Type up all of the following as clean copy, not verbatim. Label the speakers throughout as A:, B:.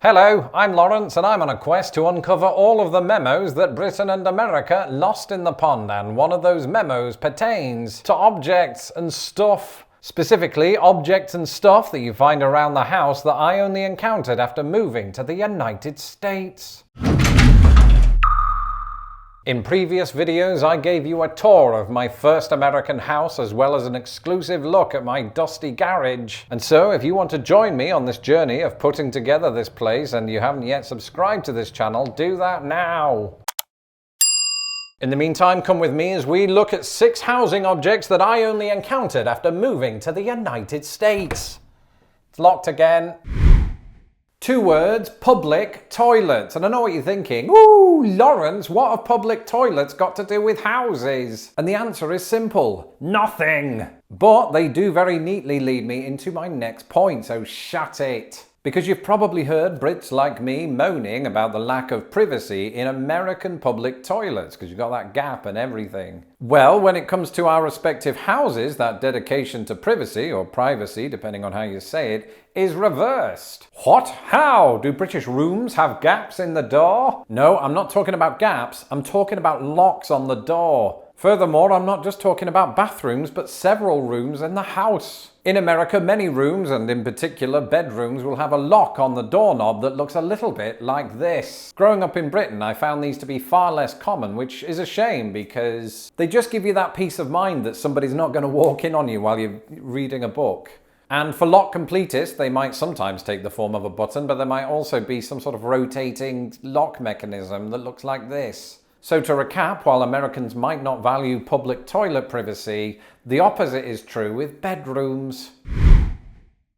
A: Hello, I'm Lawrence and I'm on a quest to uncover all of the memos that Britain and America lost in the pond, and one of those memos pertains to objects and stuff. Specifically, objects and stuff that you find around the house that I only encountered after moving to the United States. In previous videos, I gave you a tour of my first American house as well as an exclusive look at my dusty garage. And so, if you want to join me on this journey of putting together this place and you haven't yet subscribed to this channel, do that now. In the meantime, come with me as we look at 6 housing objects that I only encountered after moving to the United States. It's locked again. 2 words, public toilets. And I know what you're thinking. Ooh, Lawrence, what have public toilets got to do with houses? And the answer is simple. Nothing. But they do very neatly lead me into my next point, so shut it. Because you've probably heard Brits like me moaning about the lack of privacy in American public toilets, because you've got that gap and everything. Well, when it comes to our respective houses, that dedication to privacy, or privacy, depending on how you say it, is reversed. What? How? Do British rooms have gaps in the door? No, I'm not talking about gaps, I'm talking about locks on the door. Furthermore, I'm not just talking about bathrooms, but several rooms in the house. In America, many rooms, and in particular bedrooms, will have a lock on the doorknob that looks a little bit like this. Growing up in Britain, I found these to be far less common, which is a shame because they just give you that peace of mind that somebody's not going to walk in on you while you're reading a book. And for lock completists, they might sometimes take the form of a button, but there might also be some sort of rotating lock mechanism that looks like this. So to recap, while Americans might not value public toilet privacy, the opposite is true with bedrooms.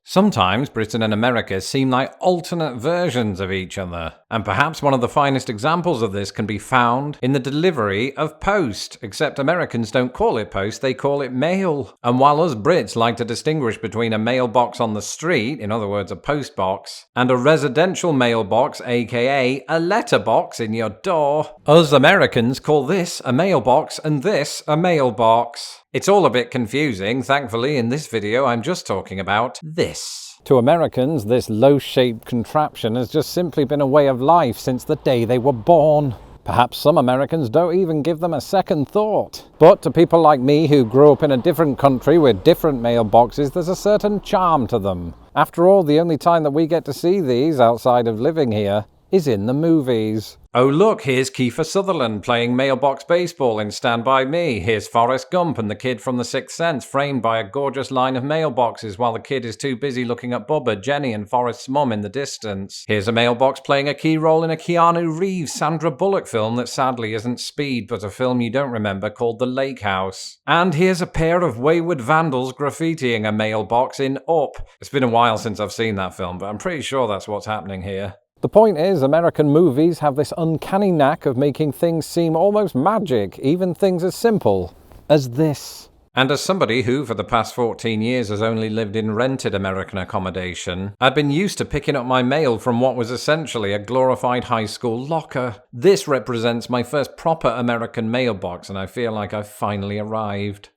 A: Sometimes Britain and America seem like alternate versions of each other, and perhaps one of the finest examples of this can be found in the delivery of post, except Americans don't call it post, they call it mail. And while us Brits like to distinguish between a mailbox on the street, in other words a post box, and a residential mailbox, aka a letterbox in your door, us Americans call this a mailbox and this a mailbox. It's all a bit confusing. Thankfully, in this video, I'm just talking about this. To Americans, this low-shaped contraption has just simply been a way of life since the day they were born. Perhaps some Americans don't even give them a second thought. But to people like me who grew up in a different country with different mailboxes, there's a certain charm to them. After all, the only time that we get to see these outside of living here is in the movies. Oh look, here's Kiefer Sutherland playing mailbox baseball in Stand By Me. Here's Forrest Gump and the kid from The Sixth Sense framed by a gorgeous line of mailboxes while the kid is too busy looking at Bubba, Jenny and Forrest's mum in the distance. Here's a mailbox playing a key role in a Keanu Reeves, Sandra Bullock film that sadly isn't Speed but a film you don't remember called The Lake House. And here's a pair of wayward vandals graffitiing a mailbox in Up. It's been a while since I've seen that film, but I'm pretty sure that's what's happening here. The point is, American movies have this uncanny knack of making things seem almost magic, even things as simple as this. And as somebody who, for the past 14 years, has only lived in rented American accommodation, I'd been used to picking up my mail from what was essentially a glorified high school locker. This represents my first proper American mailbox, and I feel like I've finally arrived.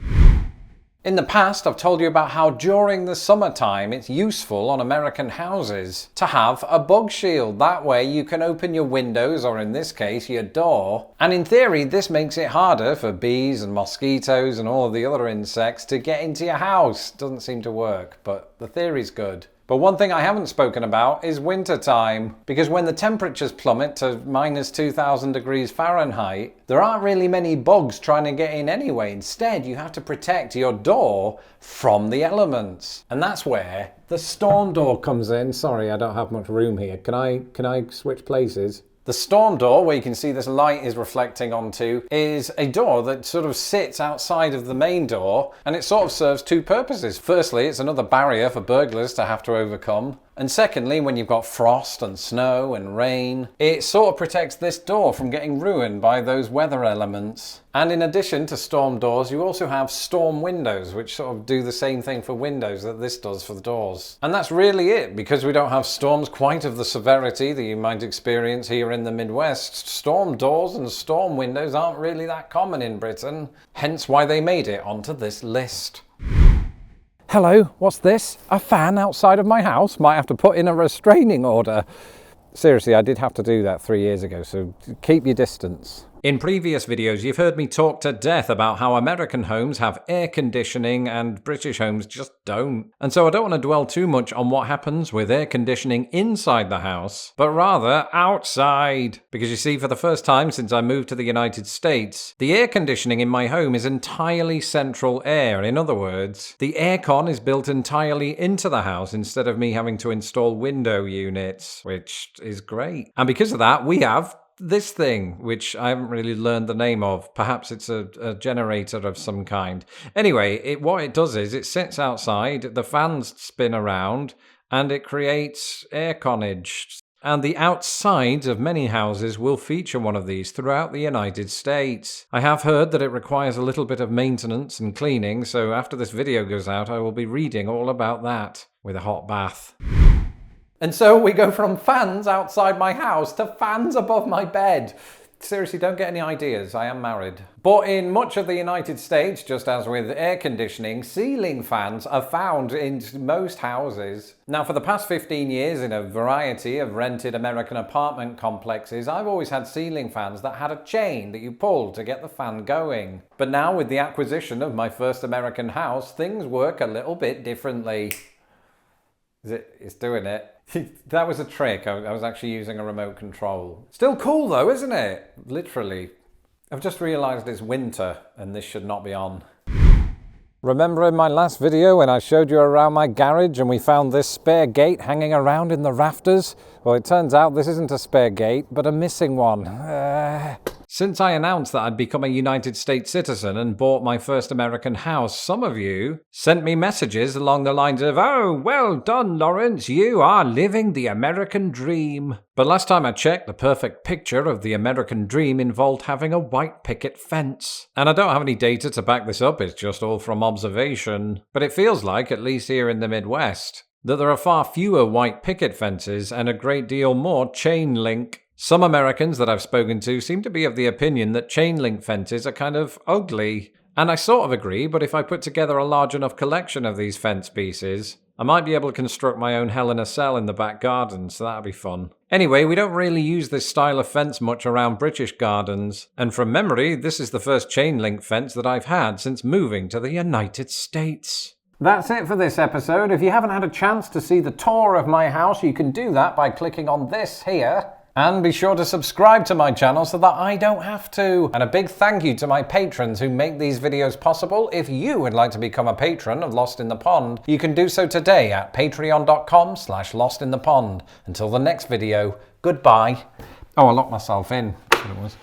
A: In the past, I've told you about how during the summertime it's useful on American houses to have a bug shield. That way you can open your windows, or in this case your door, and in theory this makes it harder for bees and mosquitoes and all of the other insects to get into your house. Doesn't seem to work, but the theory's good. But one thing I haven't spoken about is winter time, because when the temperatures plummet to minus 2,000 degrees Fahrenheit, there aren't really many bugs trying to get in anyway. Instead, you have to protect your door from the elements. And that's where the storm door comes in. Sorry, I don't have much room here. Can I switch places? The storm door, where you can see this light is reflecting onto, is a door that sort of sits outside of the main door, and it sort of serves 2 purposes. Firstly, it's another barrier for burglars to have to overcome. And secondly, when you've got frost and snow and rain, it sort of protects this door from getting ruined by those weather elements. And in addition to storm doors, you also have storm windows, which sort of do the same thing for windows that this does for the doors. And that's really it, because we don't have storms quite of the severity that you might experience here in the Midwest. Storm doors and storm windows aren't really that common in Britain, hence why they made it onto this list. Hello, what's this? A fan outside of my house? Might have to put in a restraining order. Seriously, I did have to do that 3 years ago, so keep your distance. In previous videos, you've heard me talk to death about how American homes have air conditioning and British homes just don't. And so I don't want to dwell too much on what happens with air conditioning inside the house, but rather outside. Because you see, for the first time since I moved to the United States, the air conditioning in my home is entirely central air. In other words, the aircon is built entirely into the house instead of me having to install window units, which is great. And because of that, we have this thing, which I haven't really learned the name of. Perhaps it's a generator of some kind. Anyway, what it does is it sits outside, the fans spin around, and it creates airconage. And the outsides of many houses will feature one of these throughout the United States. I have heard that it requires a little bit of maintenance and cleaning, so after this video goes out, I will be reading all about that with a hot bath. And so we go from fans outside my house to fans above my bed. Seriously, don't get any ideas, I am married. But in much of the United States, just as with air conditioning, ceiling fans are found in most houses. Now, for the past 15 years, in a variety of rented American apartment complexes, I've always had ceiling fans that had a chain that you pulled to get the fan going. But now, with the acquisition of my first American house, things work a little bit differently. It's doing it. That was a trick. I was actually using a remote control. Still cool though, isn't it? Literally. I've just realised it's winter and this should not be on. Remember in my last video when I showed you around my garage and we found this spare gate hanging around in the rafters? Well, it turns out this isn't a spare gate, but a missing one. Since I announced that I'd become a United States citizen and bought my first American house, some of you sent me messages along the lines of, "Oh, well done, Lawrence, you are living the American dream." But last time I checked, the perfect picture of the American dream involved having a white picket fence. And I don't have any data to back this up, it's just all from observation. But it feels like, at least here in the Midwest, that there are far fewer white picket fences and a great deal more chain link. Some Americans that I've spoken to seem to be of the opinion that chain link fences are kind of ugly. And I sort of agree, but if I put together a large enough collection of these fence pieces, I might be able to construct my own Hell in a Cell in the back garden, so that'd be fun. Anyway, we don't really use this style of fence much around British gardens, and from memory, this is the first chain link fence that I've had since moving to the United States. That's it for this episode. If you haven't had a chance to see the tour of my house, you can do that by clicking on this here. And be sure to subscribe to my channel so that I don't have to. And a big thank you to my patrons who make these videos possible. If you would like to become a patron of Lost in the Pond, you can do so today at patreon.com/lostinthepond. Until the next video, goodbye. Oh, I locked myself in. That's what it was.